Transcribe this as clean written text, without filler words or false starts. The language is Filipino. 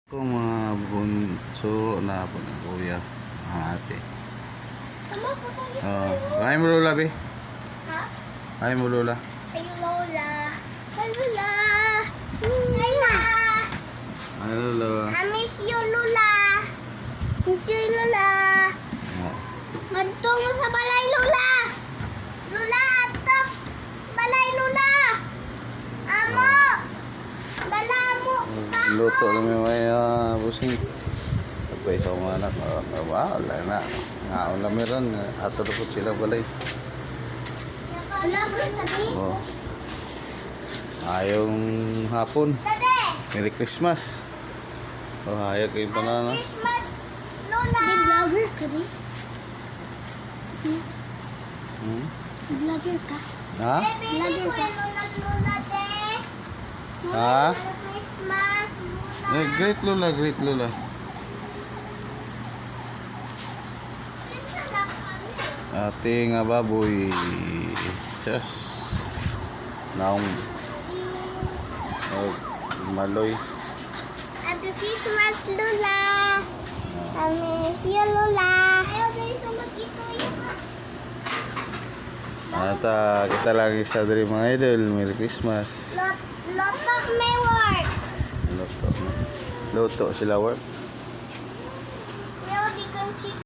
Ko mga bunso na po ng kuya, mga ate. Kaya mo Lola, be? Ha? Kaya mo Lola? Ay, Lola. Ay, Lola. Lola. Ay Lola. I miss you, Lola. Miss you, Lola. Ngadto mo sa balay, Lola. Lola, ato. Balay, Lola. Amo. Dala mo. Luto namin may busing. Tapos isa kong anak, wala na. Ngaon na meron, ato na po sila balay. Wala ko tabi. Oh. Ayong hapon. Dade. Merry Christmas. Oh, hayag kayong panana. Christmas, Lola. Big vlogger ka, di? Vlogger ka? Ha? Vlogger ka? Lola, de. Ha? Christmas, Lola. Great Lola, great Lola. Ating baboy. Yes. Naong maloy. Happy Christmas, Lola. I miss you, Lola. Ayaw din sa mag-ito Ata, kita lagi sa dari mga idol. Merry Christmas. Lot of my work. Luto. Luto sila work. Ayaw di kang chicken.